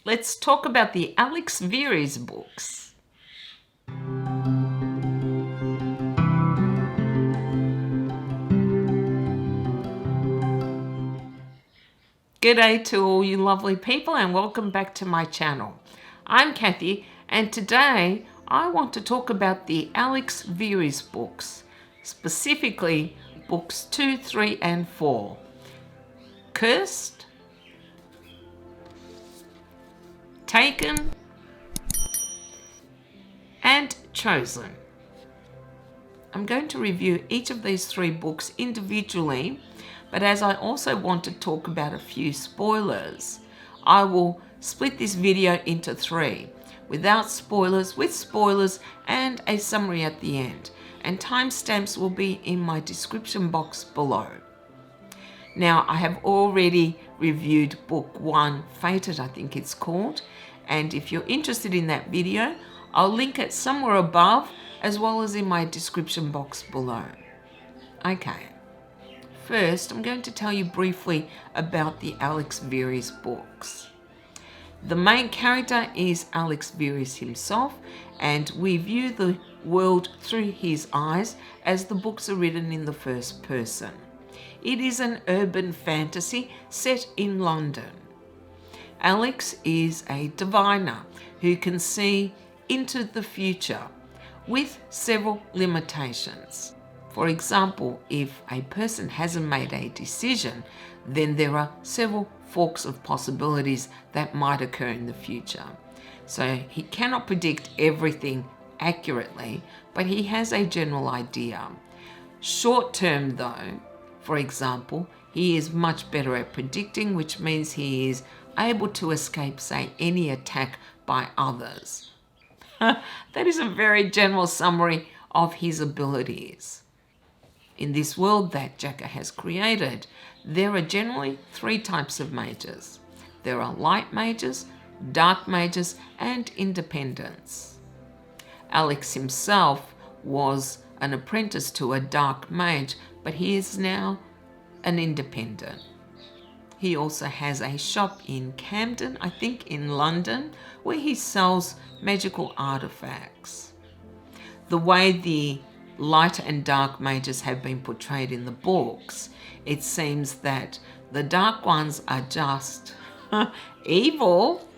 Let's talk about the Alex Verus books. G'day to all you lovely people and welcome back to my channel. I'm Kathy and today I want to talk about the Alex Verus books, specifically books 2, 3 and 4. Cursed, Taken and Chosen. I'm going to review each of these 3 books individually, but as I also want to talk about a few spoilers, I will split this video into 3, without spoilers, with spoilers, and a summary at the end. And timestamps will be in my description box below. Now, I have already reviewed book 1, Fated, I think it's called, and if you're interested in that video, I'll link it somewhere above as well as in my description box below. Okay. First, I'm going to tell you briefly about the Alex Verus books. The main character is Alex Verus himself, and we view the world through his eyes as the books are written in the first person. It is an urban fantasy set in London. Alex is a diviner who can see into the future with several limitations. For example, if a person hasn't made a decision, then there are several forks of possibilities that might occur in the future. So he cannot predict everything accurately, but he has a general idea. Short term though, for example, he is much better at predicting, which means he is able to escape, say, any attack by others. That is a very general summary of his abilities. In this world that Jacka has created, there are generally 3 types of mages. There are light mages, dark mages, and independents. Alex himself was an apprentice to a dark mage, but he is now an independent. He also has a shop in Camden, I think in London, where he sells magical artifacts. The way the light and dark mages have been portrayed in the books, it seems that the dark ones are just evil,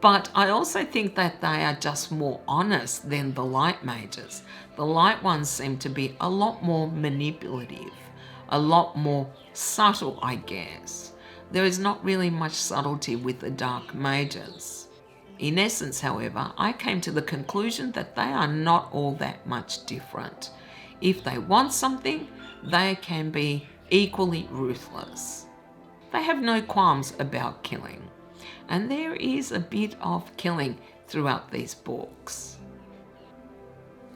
but I also think that they are just more honest than the light mages. The light ones seem to be a lot more manipulative, a lot more subtle, I guess. There is not really much subtlety with the dark mages. In essence, however, I came to the conclusion that they are not all that much different. If they want something, they can be equally ruthless. They have no qualms about killing, and there is a bit of killing throughout these books.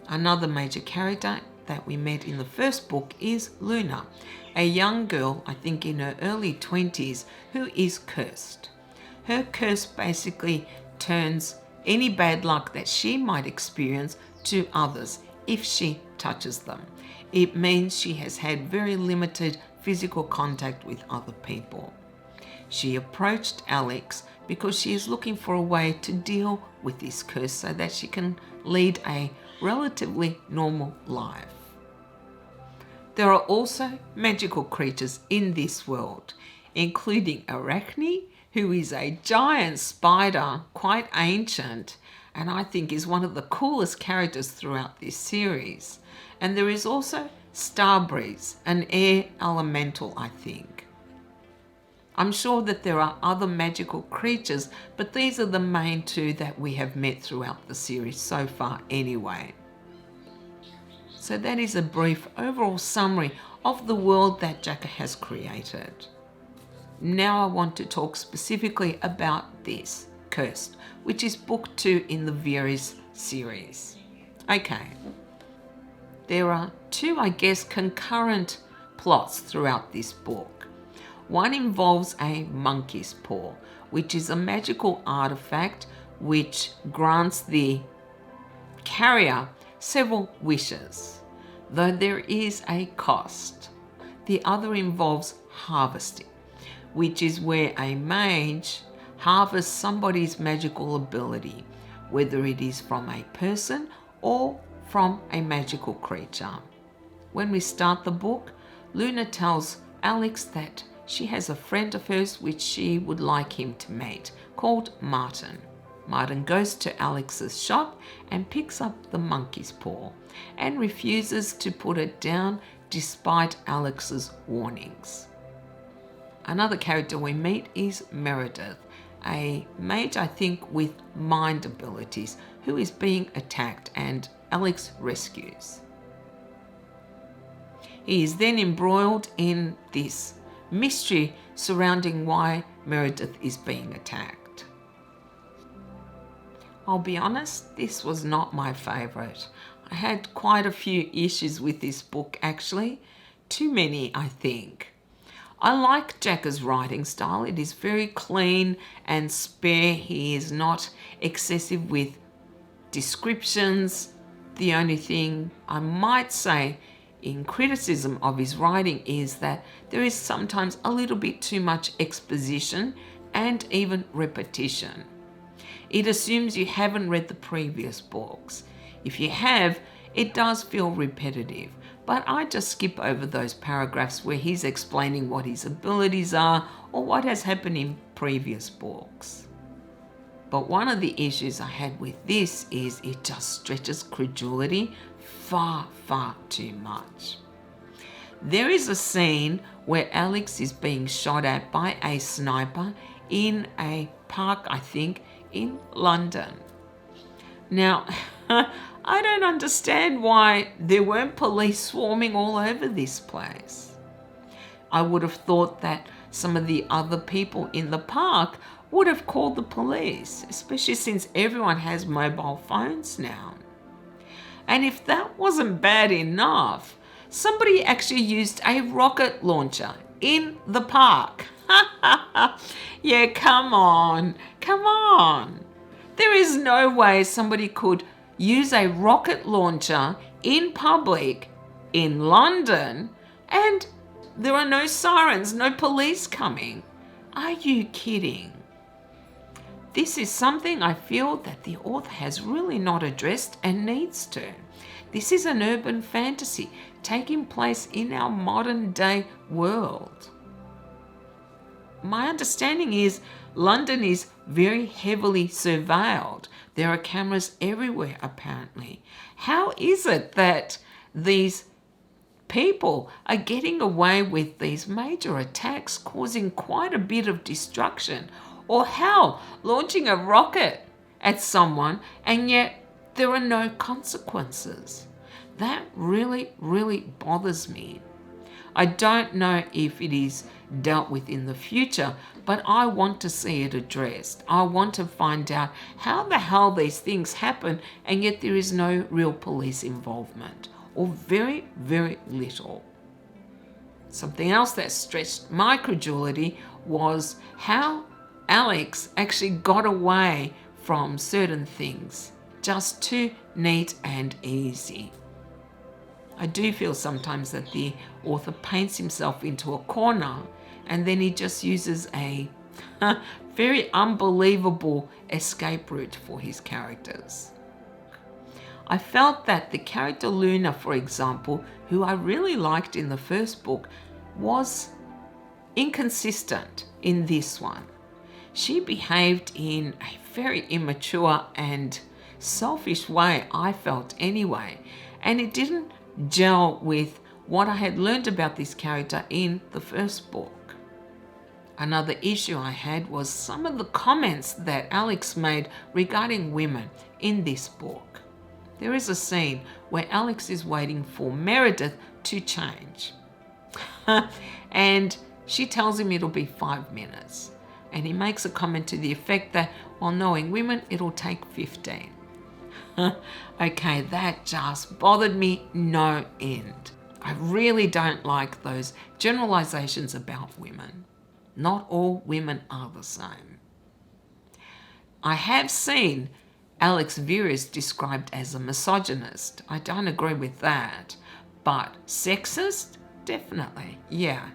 Another major character that we met in the first book is Luna, a young girl, I think in her early 20s, who is cursed. Her curse basically turns any bad luck that she might experience to others if she touches them. It means she has had very limited physical contact with other people. She approached Alex because she is looking for a way to deal with this curse so that she can lead a relatively normal life. There are also magical creatures in this world, including Arachne, who is a giant spider, quite ancient, and I think is one of the coolest characters throughout this series. And there is also Starbreeze, an air elemental, I think. I'm sure that there are other magical creatures, but these are the main 2 that we have met throughout the series so far anyway. So that is a brief overall summary of the world that Jacka has created. Now I want to talk specifically about this, Cursed, which is book 2 in the Verus series. Okay. There are 2, I guess, concurrent plots throughout this book. One involves a monkey's paw, which is a magical artifact which grants the carrier several wishes, though there is a cost. The other involves harvesting, which is where a mage harvest somebody's magical ability, whether it is from a person or from a magical creature. When we start the book, Luna tells Alex that she has a friend of hers which she would like him to meet, called Martin. Martin goes to Alex's shop and picks up the monkey's paw and refuses to put it down despite Alex's warnings. Another character we meet is Meredith, a mage, I think, with mind abilities, who is being attacked and Alex rescues. He is then embroiled in this mystery surrounding why Meredith is being attacked. I'll be honest, this was not my favourite. I had quite a few issues with this book actually. Too many, I think. I like Jacka's writing style. It is very clean and spare. He is not excessive with descriptions. The only thing I might say in criticism of his writing is that there is sometimes a little bit too much exposition and even repetition. It assumes you haven't read the previous books. If you have, it does feel repetitive, but I just skip over those paragraphs where he's explaining what his abilities are or what has happened in previous books. But one of the issues I had with this is it just stretches credulity far, far too much. There is a scene where Alex is being shot at by a sniper in a park, I think, in London. Now, I don't understand why there weren't police swarming all over this place. I would have thought that some of the other people in the park would have called the police, especially since everyone has mobile phones now. And if that wasn't bad enough, somebody actually used a rocket launcher in the park. Yeah, come on. There is no way somebody could use a rocket launcher in public in London and there are no sirens, no police coming. Are you kidding? This is something I feel that the author has really not addressed and needs to. This is an urban fantasy taking place in our modern day world. My understanding is London is very heavily surveilled. There are cameras everywhere, apparently. How is it that these people are getting away with these major attacks causing quite a bit of destruction? Or how launching a rocket at someone and yet there are no consequences? That really, really bothers me. I don't know if it is dealt with in the future, but I want to see it addressed. I want to find out how the hell these things happen and yet there is no real police involvement, or very, very little. Something else that stretched my credulity was how Alex actually got away from certain things. Just too neat and easy. I do feel sometimes that the author paints himself into a corner and then he just uses a very unbelievable escape route for his characters. I felt that the character Luna, for example, who I really liked in the first book, was inconsistent in this one. She behaved in a very immature and selfish way, I felt anyway, and it didn't gel with what I had learned about this character in the first book. Another issue I had was some of the comments that Alex made regarding women in this book. There is a scene where Alex is waiting for Meredith to change. And she tells him it'll be 5 minutes. And he makes a comment to the effect that, while knowing women, it'll take 15. Okay, that just bothered me no end. I really don't like those generalizations about women. Not all women are the same. I have seen Alex Verus described as a misogynist. I don't agree with that. But sexist? Definitely, yeah.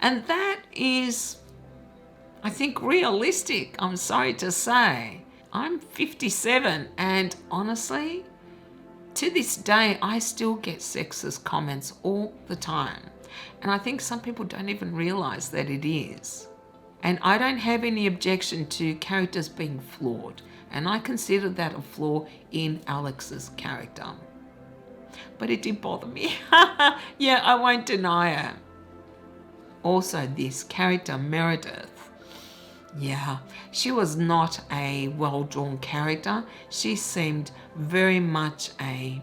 And that is I think realistic, I'm sorry to say. I'm 57 and honestly, to this day, I still get sexist comments all the time. And I think some people don't even realize that it is. And I don't have any objection to characters being flawed. And I consider that a flaw in Alex's character. But it did bother me. Yeah, I won't deny it. Also, this character, Meredith. Yeah, she was not a well-drawn character. She seemed very much a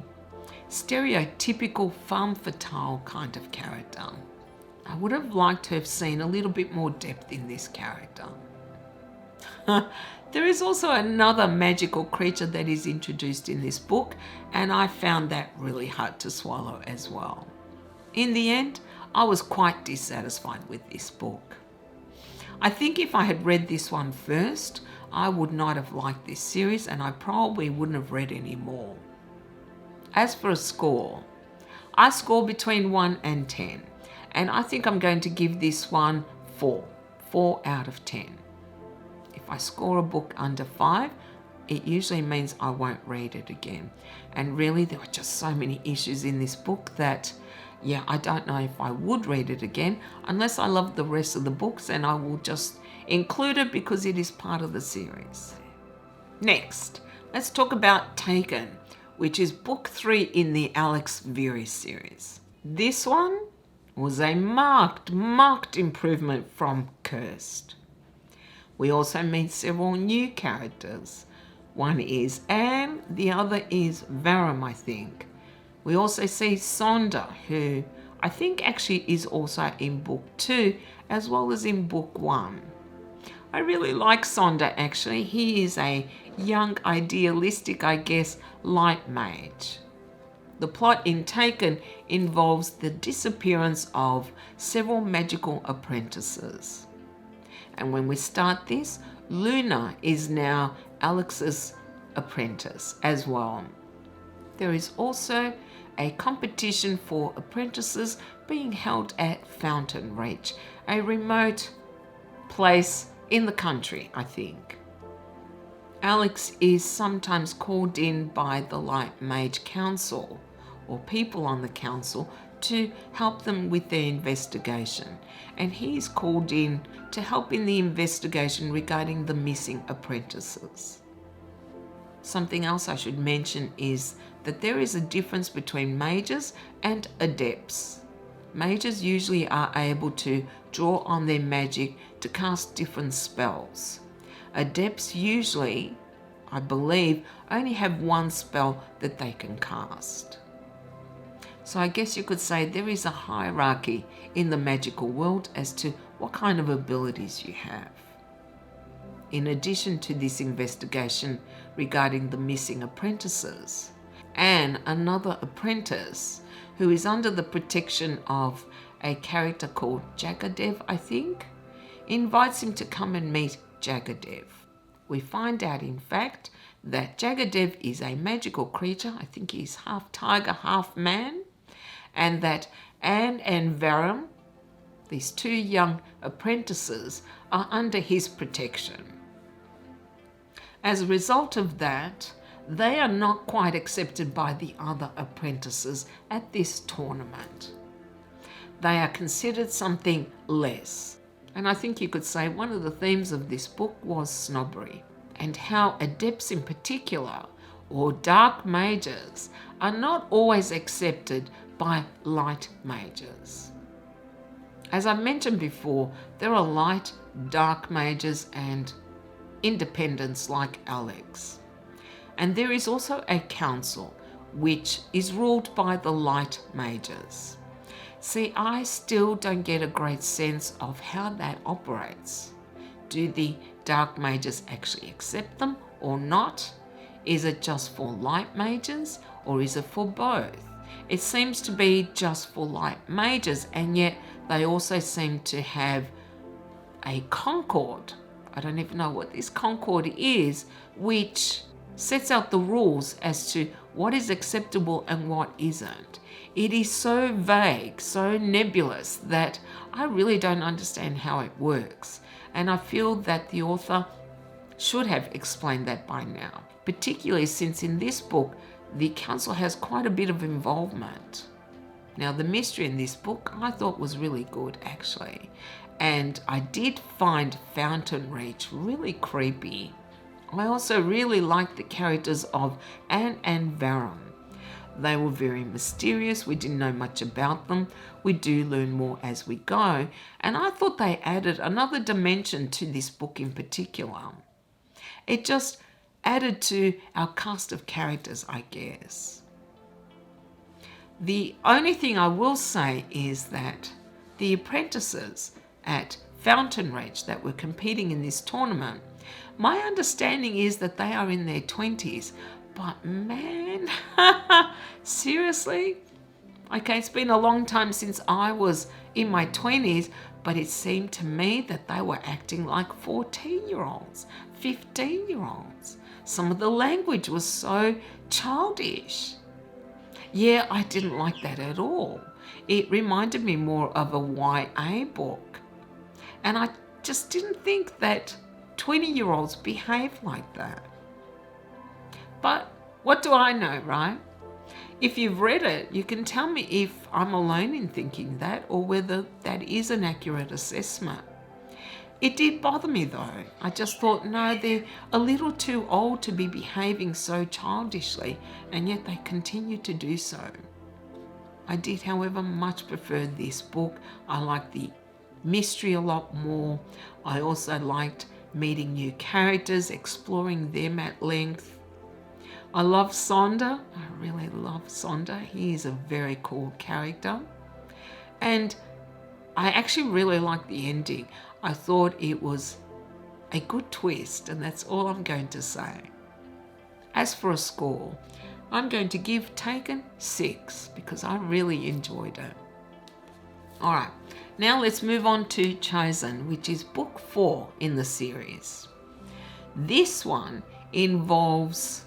stereotypical femme fatale kind of character. I would have liked to have seen a little bit more depth in this character. There is also another magical creature that is introduced in this book, and I found that really hard to swallow as well. In the end, I was quite dissatisfied with this book. I think if I had read this one first, I would not have liked this series and I probably wouldn't have read any more. As for a score, I score between 1 and 10, and I think I'm going to give this one 4 out of 10. If I score a book under 5, it usually means I won't read it again. And really, there were just so many issues in this book that, yeah, I don't know if I would read it again unless I love the rest of the books, and I will just include it because it is part of the series. Next, let's talk about Taken, which is book 3 in the Alex Verus series. This one was a marked improvement from Cursed. We also meet several new characters. One is Anne, the other is Varum, I think. We also see Sonda, who I think actually is also in book 2 as well as in book 1. I really like Sonda actually. He is a young, idealistic, I guess, light mage. The plot in Taken involves the disappearance of several magical apprentices. And when we start this, Luna is now Alex's apprentice as well. There is also a competition for apprentices being held at Fountain Reach, a remote place in the country, I think. Alex is sometimes called in by the Light Mage Council or people on the council to help them with their investigation, and he is called in to help in the investigation regarding the missing apprentices. Something else I should mention is that there is a difference between mages and adepts. Mages usually are able to draw on their magic to cast different spells. Adepts usually, I believe, only have one spell that they can cast. So I guess you could say there is a hierarchy in the magical world as to what kind of abilities you have. In addition to this investigation regarding the missing apprentices, Anne, another apprentice who is under the protection of a character called Jacka, I think, invites him to come and meet Jacka. We find out, in fact, that Jacka is a magical creature. I think he's half tiger, half man, and that Anne and Varum, these two young apprentices, are under his protection. As a result of that, they are not quite accepted by the other apprentices at this tournament. They are considered something less. And I think you could say one of the themes of this book was snobbery, and how adepts in particular, or dark mages, are not always accepted by light mages. As I mentioned before, there are light, dark mages and independents like Alex. And there is also a council which is ruled by the light mages. See, I still don't get a great sense of how that operates. Do the dark mages actually accept them or not? Is it just for light mages or is it for both? It seems to be just for light mages, and yet they also seem to have a concord. I don't even know what this concord is, which sets out the rules as to what is acceptable and what isn't. It is so vague, so nebulous that I really don't understand how it works. And I feel that the author should have explained that by now, particularly since in this book, the council has quite a bit of involvement. Now, the mystery in this book I thought was really good, actually. And I did find Fountain Reach really creepy. I also really liked the characters of Anne and Varum. They were very mysterious. We didn't know much about them. We do learn more as we go. And I thought they added another dimension to this book in particular. It just added to our cast of characters, I guess. The only thing I will say is that the apprentices at Fountain Reach that were competing in this tournament, my understanding is that they are in their 20s. But man, seriously? Okay, it's been a long time since I was in my 20s, but it seemed to me that they were acting like 14-year-olds, 15-year-olds. Some of the language was so childish. Yeah, I didn't like that at all. It reminded me more of a YA book. And I just didn't think that 20-year-olds behave like that. But what do I know, right? If you've read it, you can tell me if I'm alone in thinking that or whether that is an accurate assessment. It did bother me though. I just thought, no, they're a little too old to be behaving so childishly, and yet they continue to do so. I did, however, much prefer this book. I liked the mystery a lot more. I also liked meeting new characters, exploring them at length. I love Sonder. I really love Sonder. He is a very cool character. And I actually really liked the ending. I thought it was a good twist, and that's all I'm going to say. As for a score, I'm going to give Taken 6 because I really enjoyed it. All right, now let's move on to Chosen, which is book 4 in the series. This one involves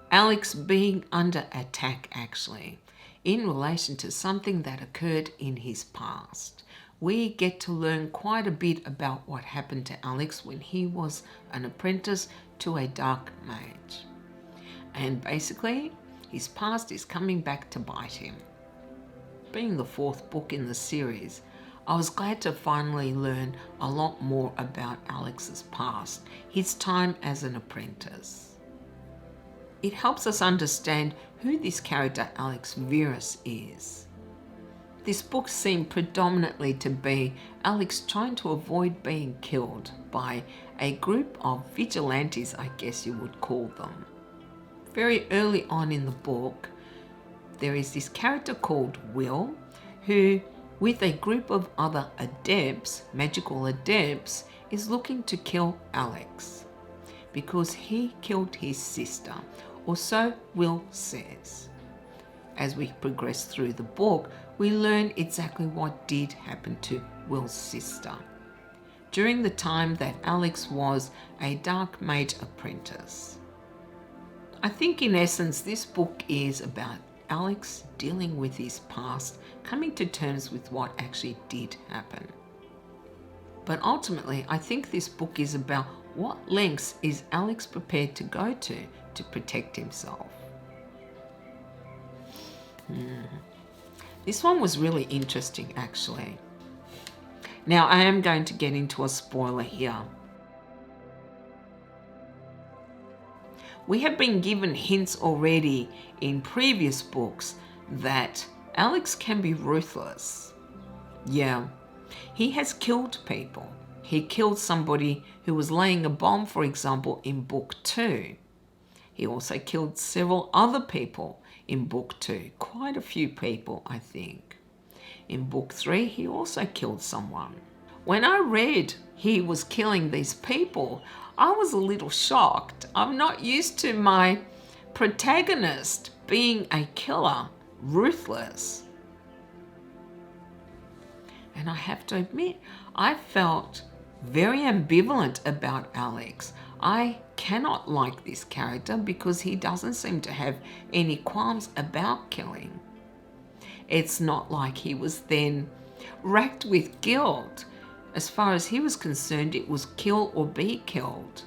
Alex being under attack, actually, in relation to something that occurred in his past. We get to learn quite a bit about what happened to Alex when he was an apprentice to a dark mage. And basically, his past is coming back to bite him. Being the 4th book in the series, I was glad to finally learn a lot more about Alex's past, his time as an apprentice. It helps us understand who this character Alex Verus is. This book seemed predominantly to be Alex trying to avoid being killed by a group of vigilantes, I guess you would call them. Very early on in the book, there is this character called Will, who, with a group of other adepts, magical adepts, is looking to kill Alex because he killed his sister, or so Will says. As we progress through the book, we learn exactly what did happen to Will's sister during the time that Alex was a dark mage apprentice. I think in essence this book is about Alex dealing with his past, coming to terms with what actually did happen. But ultimately, I think this book is about what lengths is Alex prepared to go to protect himself. This one was really interesting, actually. Now, I am going to get into a spoiler here. We have been given hints already in previous books that Alex can be ruthless. Yeah, he has killed people. He killed somebody who was laying a bomb, for example, in book 2. He also killed several other people in book 2. Quite a few people, I think. In book 3, he also killed someone. When I read he was killing these people, I was a little shocked. I'm not used to my protagonist being a killer, ruthless. And I have to admit, I felt very ambivalent about Alex. I cannot like this character because he doesn't seem to have any qualms about killing. It's not like he was then racked with guilt. As far as he was concerned, it was kill or be killed.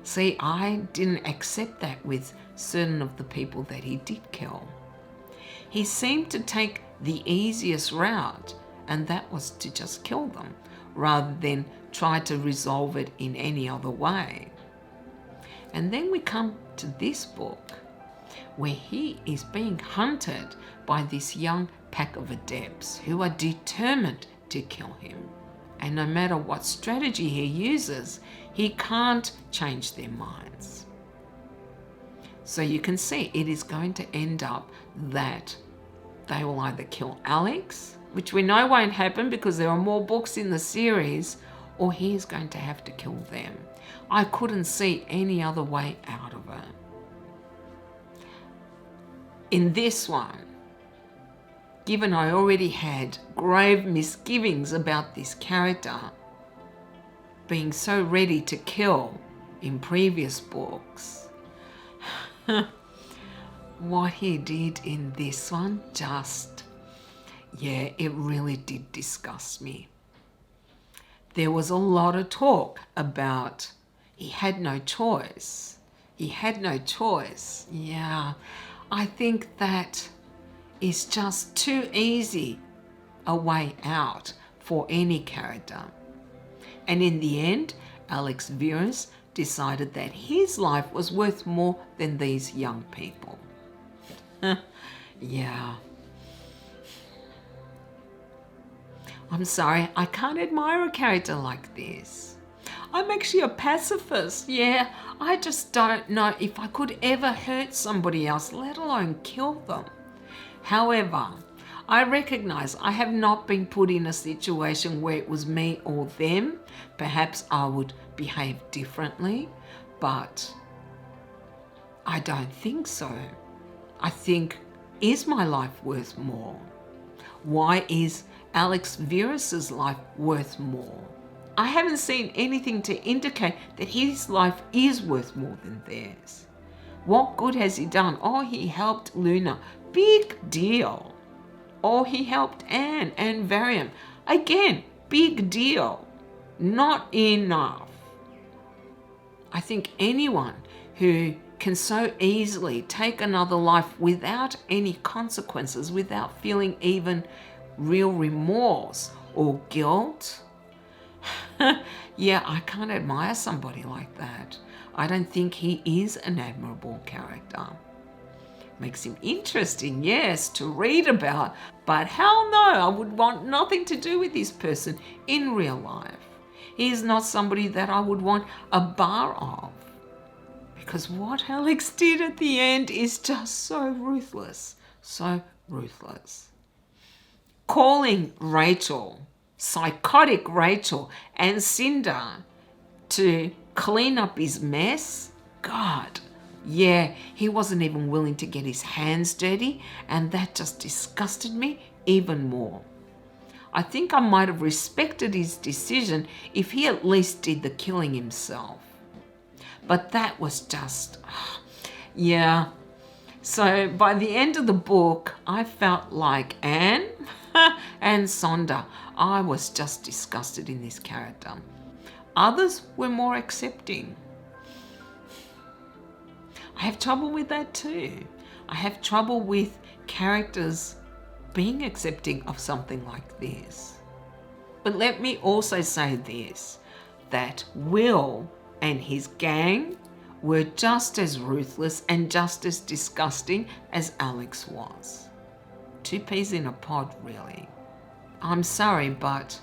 See, I didn't accept that with certain of the people that he did kill. He seemed to take the easiest route, and that was to just kill them, rather than try to resolve it in any other way. And then we come to this book, where he is being hunted by this young pack of adepts who are determined to kill him. And no matter what strategy he uses, he can't change their minds. So you can see it is going to end up that they will either kill Alex, which we know won't happen because there are more books in the series, or he is going to have to kill them. I couldn't see any other way out of it. In this one, given I already had grave misgivings about this character being so ready to kill in previous books, what he did in this one it really did disgust me. There was a lot of talk about he had no choice. He had no choice. Yeah, I think that is just too easy a way out for any character. And in the end, Alex Verus decided that his life was worth more than these young people. Yeah. I'm sorry, I can't admire a character like this. I'm actually a pacifist. Yeah, I just don't know if I could ever hurt somebody else, let alone kill them. However, I recognize I have not been put in a situation where it was me or them. Perhaps I would behave differently, but I don't think so. I think, is my life worth more? Why is Alex Verus's life worth more? I haven't seen anything to indicate that his life is worth more than theirs. What good has he done? Oh, he helped Luna. Big deal. Or he helped Anne and Varian. Again, big deal. Not enough. I think anyone who can so easily take another life without any consequences, without feeling even real remorse or guilt, yeah, I can't admire somebody like that. I don't think he is an admirable character. Makes him interesting, yes, to read about, but hell no, I would want nothing to do with this person in real life. He is not somebody that I would want a bar of, because what Alex did at the end is just so ruthless, so ruthless. Calling Rachel, psychotic Rachel, and Cinder to clean up his mess, God. Yeah, he wasn't even willing to get his hands dirty, and that just disgusted me even more. I think I might have respected his decision if he at least did the killing himself. But that was just, yeah. So by the end of the book, I felt like Anne and Sonda. I was just disgusted in this character. Others were more accepting. I have trouble with that too. I have trouble with characters being accepting of something like this. But let me also say this, that Will and his gang were just as ruthless and just as disgusting as Alex was. Two peas in a pod, really. I'm sorry, but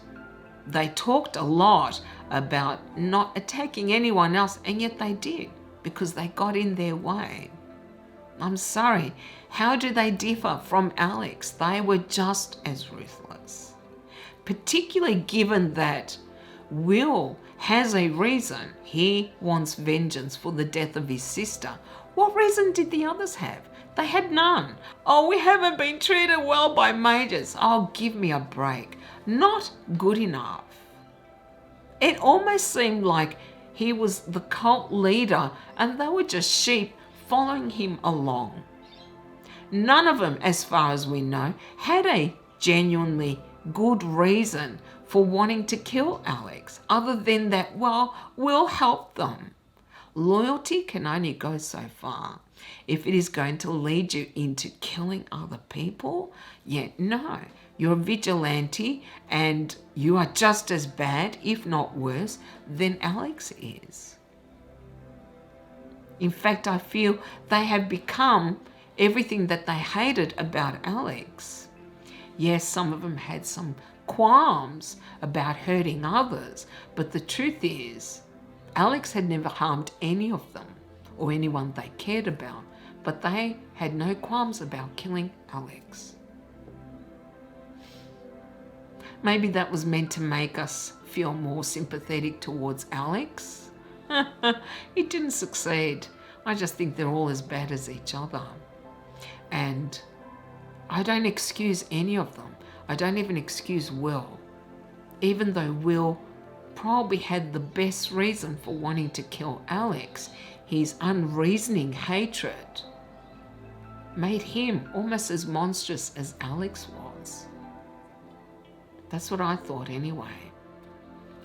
they talked a lot about not attacking anyone else, and yet they did, because they got in their way. I'm sorry, how do they differ from Alex? They were just as ruthless. Particularly given that Will has a reason. He wants vengeance for the death of his sister. What reason did the others have? They had none. Oh, we haven't been treated well by majors. Oh, give me a break. Not good enough. It almost seemed like he was the cult leader and they were just sheep following him along. None of them, as far as we know, had a genuinely good reason for wanting to kill Alex, other than that, well, we'll help them. Loyalty can only go so far. If it is going to lead you into killing other people, no. You're a vigilante and you are just as bad, if not worse, than Alex is. In fact, I feel they have become everything that they hated about Alex. Yes, some of them had some qualms about hurting others, but the truth is, Alex had never harmed any of them or anyone they cared about, but they had no qualms about killing Alex. Maybe that was meant to make us feel more sympathetic towards Alex. It didn't succeed. I just think they're all as bad as each other. And I don't excuse any of them. I don't even excuse Will. Even though Will probably had the best reason for wanting to kill Alex, his unreasoning hatred made him almost as monstrous as Alex was. That's what I thought anyway.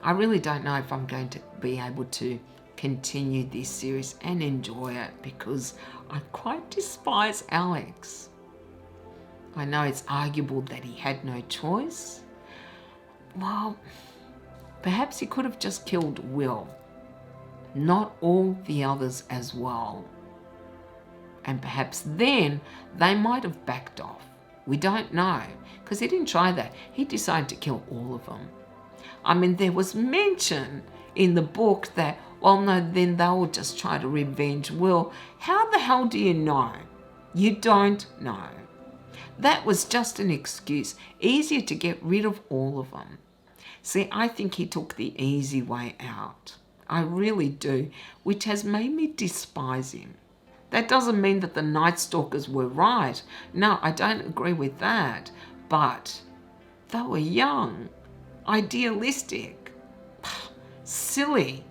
I really don't know if I'm going to be able to continue this series and enjoy it because I quite despise Alex. I know it's arguable that he had no choice. Well, perhaps he could have just killed Will, not all the others as well. And perhaps then they might have backed off. We don't know, because he didn't try that. He decided to kill all of them. I mean, there was mention in the book that, well, no, then they will just try to revenge Will. How the hell do you know? You don't know. That was just an excuse, easier to get rid of all of them. See, I think he took the easy way out. I really do, which has made me despise him. That doesn't mean that the Night Stalkers were right. No, I don't agree with that. But they were young, idealistic, silly.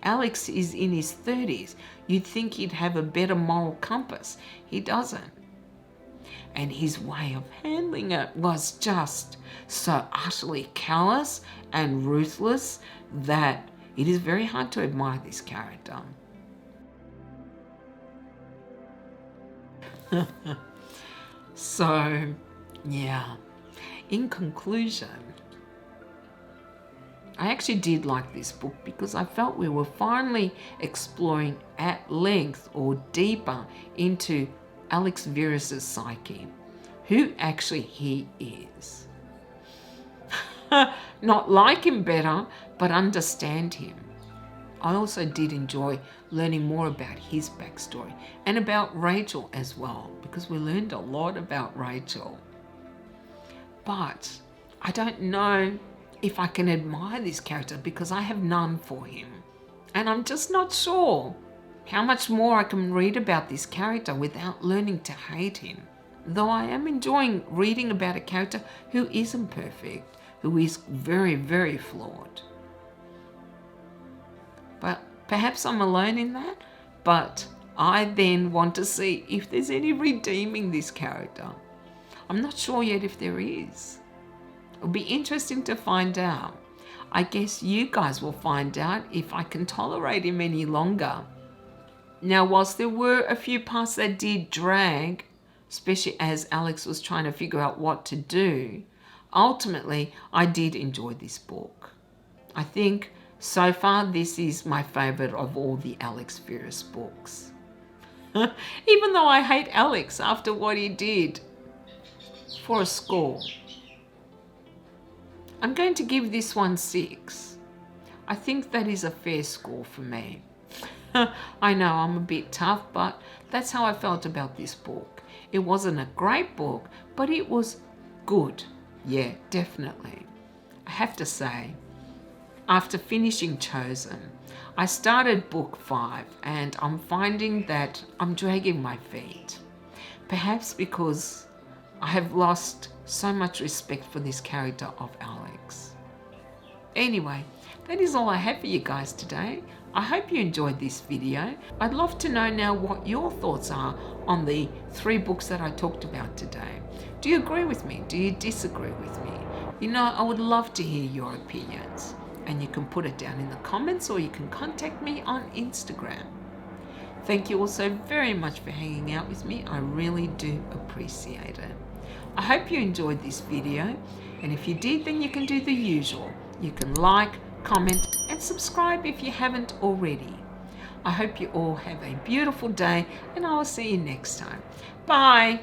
Alex is in his 30s. You'd think he'd have a better moral compass. He doesn't. And his way of handling it was just so utterly callous and ruthless that it is very hard to admire this character. So, yeah. In conclusion, I actually did like this book because I felt we were finally exploring at length or deeper into Alex Verus' psyche, who actually he is. Not like him better, but understand him. I also did enjoy learning more about his backstory and about Rachel as well, because we learned a lot about Rachel. But I don't know if I can admire this character because I have none for him. And I'm just not sure how much more I can read about this character without learning to hate him. Though I am enjoying reading about a character who isn't perfect, who is very, very flawed. But perhaps I'm alone in that, but I then want to see if there's any redeeming this character. I'm not sure yet if there is. It'll be interesting to find out. I guess you guys will find out if I can tolerate him any longer. Now, whilst there were a few parts that did drag, especially as Alex was trying to figure out what to do, ultimately, I did enjoy this book. I think so far this is my favourite of all the Alex Verus books. Even though I hate Alex after what he did. For a score, I'm going to give this one 6. I think that is a fair score for me. I know I'm a bit tough, but that's how I felt about this book. It wasn't a great book, but it was good. Yeah, definitely. I have to say, after finishing Chosen, I started book 5 and I'm finding that I'm dragging my feet. Perhaps because I have lost so much respect for this character of Alex. Anyway, that is all I have for you guys today. I hope you enjoyed this video. I'd love to know now what your thoughts are on the 3 books that I talked about today. Do you agree with me? Do you disagree with me? You know, I would love to hear your opinions, and you can put it down in the comments or you can contact me on Instagram. Thank you all so very much for hanging out with me. I really do appreciate it. I hope you enjoyed this video, and if you did, then you can do the usual. You can like, comment, and subscribe if you haven't already. I hope you all have a beautiful day, and I will see you next time. Bye.